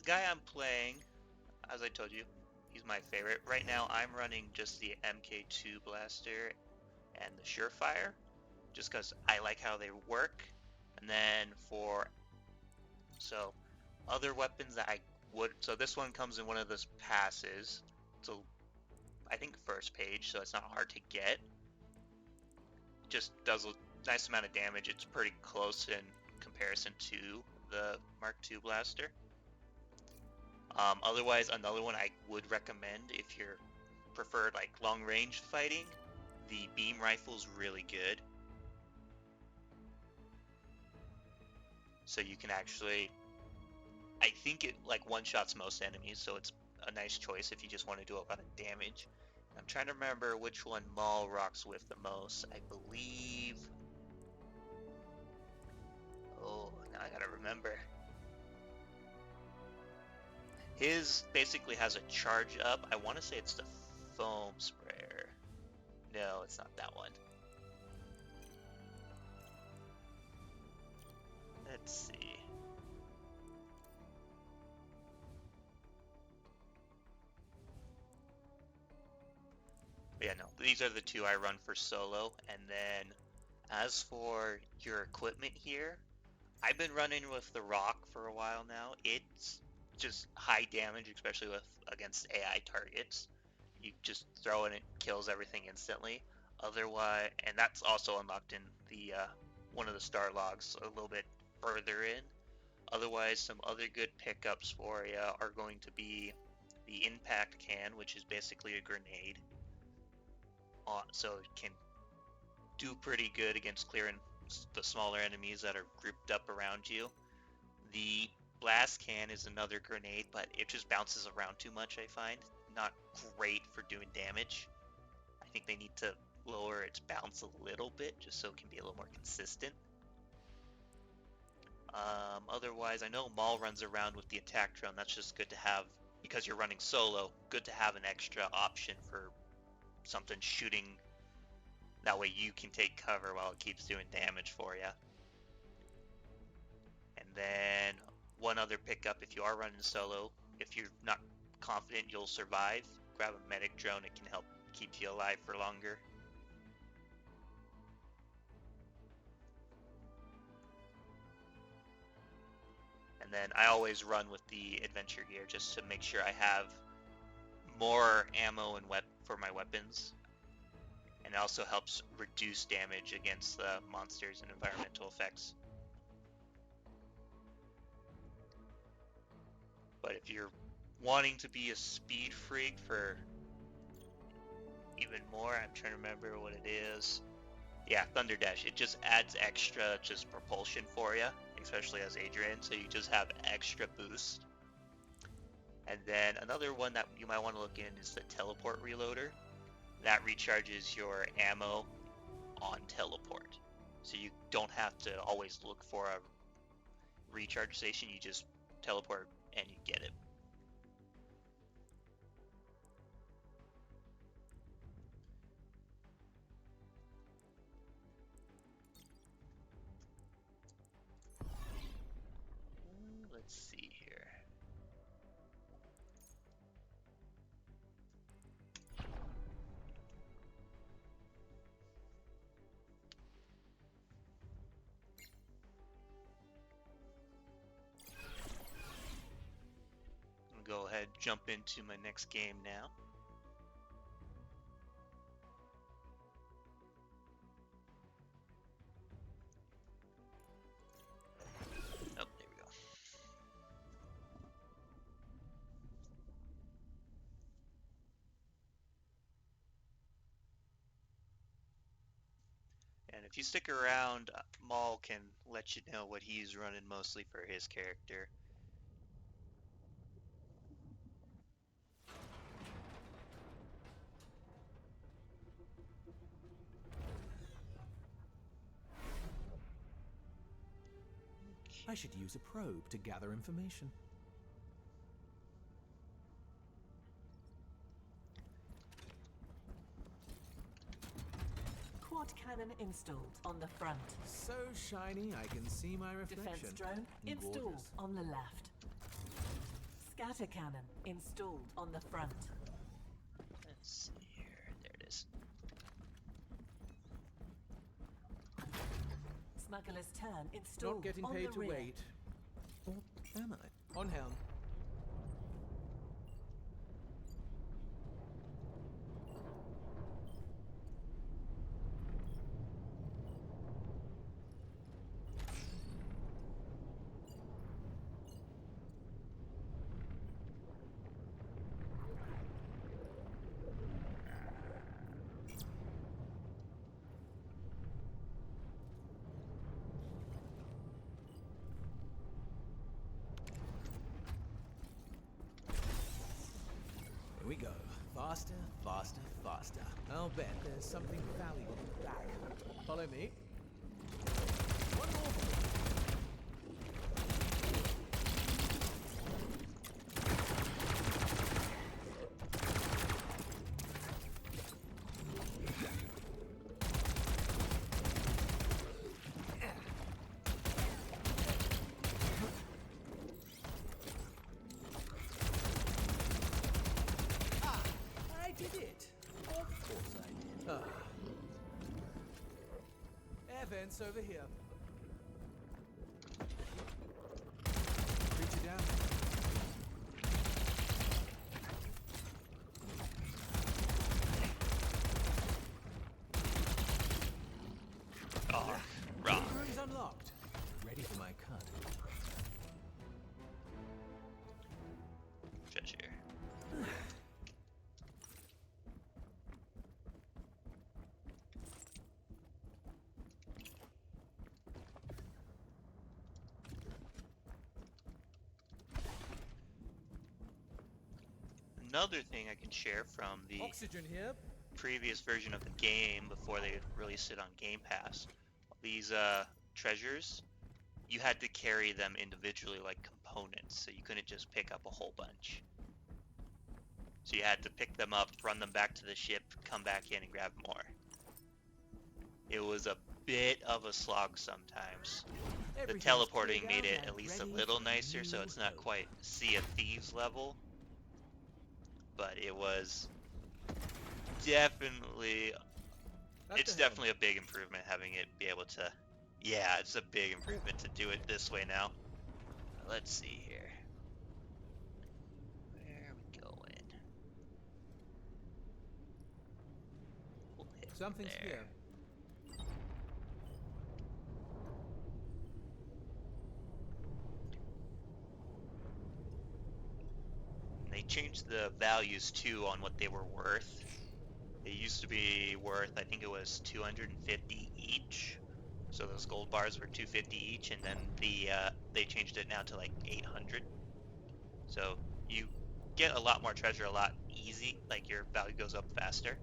guy I'm playing, as I told you, he's my favorite. Right now I'm running just the MK2 blaster and the Surefire, just because I like how they work. And then so other weapons that I would, so this one comes in one of those passes. So I think first page, so it's not hard to get. Just does a nice amount of damage. It's pretty close in comparison to the Mark II blaster. Otherwise, another one I would recommend if you're preferred like long range fighting, the beam rifle is really good. So you can actually, I think it like one shots most enemies, so it's a nice choice if you just want to do a lot of damage. I'm trying to remember which one Maul rocks with the most. I believe. Oh, now I gotta remember. His basically has a charge up. I want to say it's the foam sprayer. No, it's not that one. Let's see. But yeah, no, these are the two I run for solo. And then as for your equipment here, I've been running with the Rock for a while now. It's just high damage, especially with against AI targets. You just throw it and it kills everything instantly. Otherwise, and that's also unlocked in the one of the star logs a little bit further in. Otherwise, some other good pickups for you are going to be the impact can, which is basically a grenade. So it can do pretty good against clearing the smaller enemies that are grouped up around you. The blast can is another grenade, but it just bounces around too much, I find. Not great for doing damage. I think they need to lower its bounce a little bit just so it can be a little more consistent. Otherwise, I know Maul runs around with the attack drone. That's just good to have because you're running solo. Good to have an extra option for something shooting. That way you can take cover while it keeps doing damage for you. And then one other pickup if you are running solo, if you're not confident you'll survive, grab a medic drone. It can help keep you alive for longer. And then I always run with the adventure gear just to make sure I have more ammo and for my weapons. And it also helps reduce damage against the monsters and environmental effects. But if you're wanting to be a speed freak for even more, I'm trying to remember what it is. Yeah, Thunder Dash. It just adds extra just propulsion for you, especially as Adrian, so you just have extra boost. And then another one that you might want to look in is the teleport reloader. That recharges your ammo on teleport. So you don't have to always look for a recharge station, you just teleport and you get it. Let's see here. I'm gonna go ahead and jump into my next game now. Oh, there we go. And if you stick around, Maul can let you know what he's running mostly for his character. I should use a probe to gather information. Quad cannon installed on the front. So shiny I can see my reflection. Defense drone installed Gorgeous. on the left. Scatter cannon installed on the front. Let's see here. There it is. Smuggler's turn installed Not getting on paid the to rear. wait. Or am I? On helm. Here we go. Faster, faster, faster. I'll bet there's something valuable back. Follow me. One more. I did it. Of course I did. Air vents over here. Creature down. Oh, wrong. Room's unlocked. Ready for my cut. Treasure. Another thing I can share from the Oxygen here. previous version of the game before they released it on Game Pass, these treasures, you had to carry them individually like components, so you couldn't just pick up a whole bunch. So you had to pick them up, run them back to the ship, come back in and grab more. It was a bit of a slog sometimes. The Everything's teleporting cleared made out it and at least a ready little for nicer, so new it's not hope. quite Sea of Thieves level, but it was definitely At it's the helm. definitely a big improvement having it be able to. Yeah, it's a big improvement to do it this way now. Let's see here. Where are we going? We'll hit Something's there. here. And they changed the values too on what they were worth. They used to be worth, I think it was 250 each. So those gold bars were 250 each, and then they changed it now to like 800. So you get a lot more treasure a lot easy, like your value goes up faster.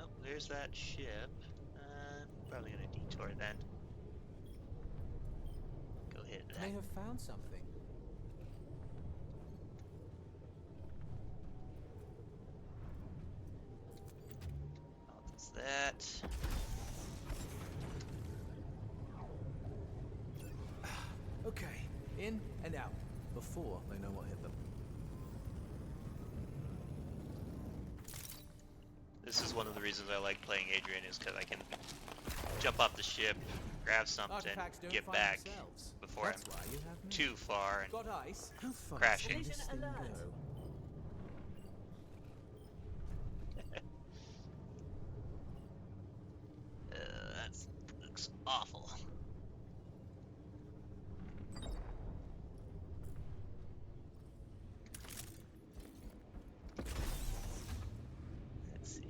Oh, there's that ship. Probably gonna detour then. Go hit that. May have found something. That's that. Okay, in and out before they know what hit them. This is one of the reasons I like playing Adrian, is because I can jump off the ship, grab something, Artifacts don't get find back themselves. before That's I'm why you have me. too far and Got ice? How fast crashing. can this Collision thing alert. go? That looks awful. Let's see.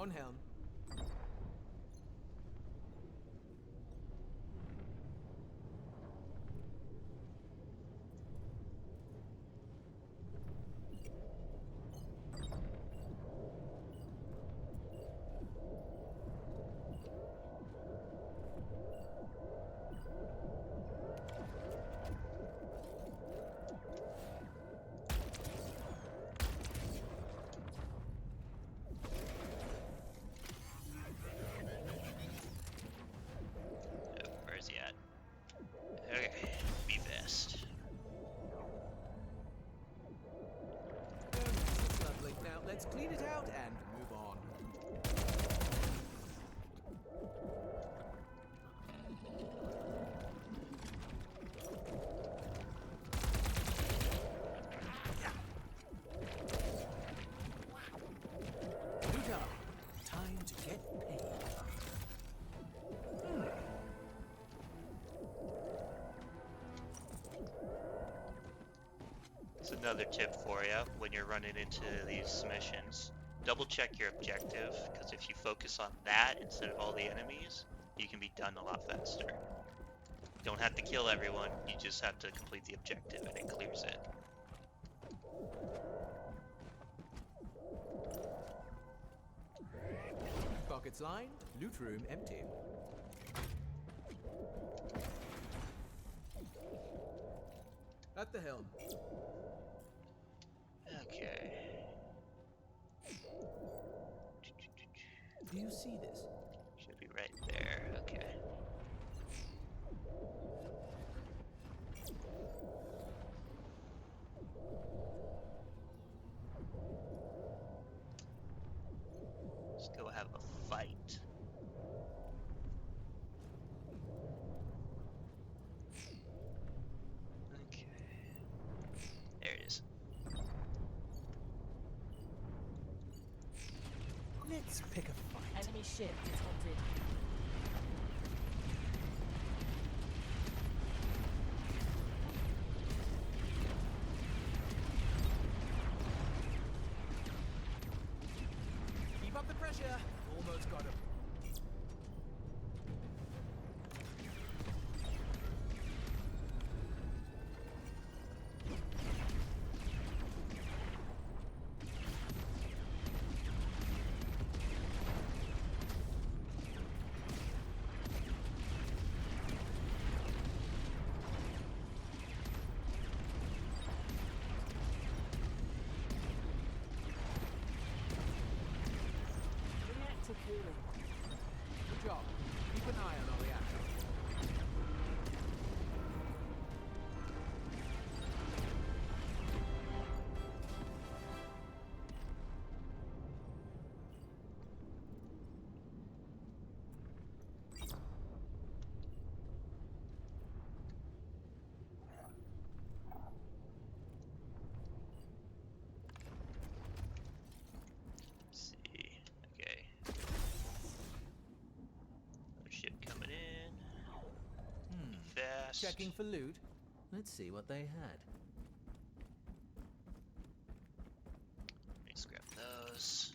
On helm. Where is he at? Okay, be fast. It's lovely. Now let's clean it out and move on. Loot up. Time to get paid. It's another tip for you when you're running into these missions. Double check your objective, because if you focus on that instead of all the enemies, you can be done a lot faster. You don't have to kill everyone, you just have to complete the objective and it clears it. Pockets lined, loot room empty. At the helm. Okay. Do you see this? Should be right there. Okay. Let's go have a fight. Okay. There it is. Let's pick a fight. Enemy ship detected. Keep up the pressure. Almost got him. Reactor cooling. Good job. Keep an eye on our reactor. Let's see. Okay. Another ship coming in. Fast. Checking for loot. Let's see what they had. Let's grab those.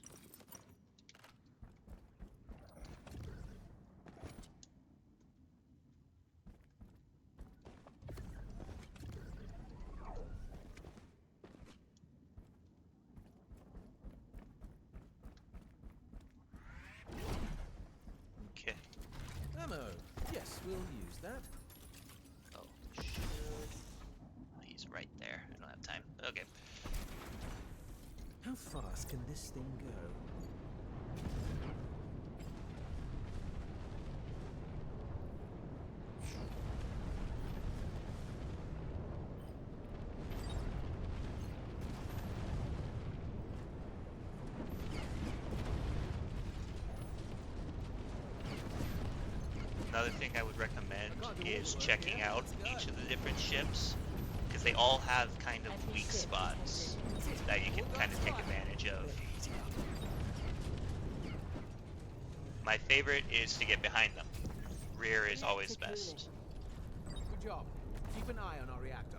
Okay. Ammo. Yes, we'll use that. Oh, should. Oh, he's right there. I don't have time. Okay. How fast can this thing go? Another thing I would recommend is checking out each of the different ships, because they all have kind of Enemy weak ship spots detected. that you can kind of take advantage of. My favorite is to get behind them. Rear is always best. Good job. Keep an eye on our reactor.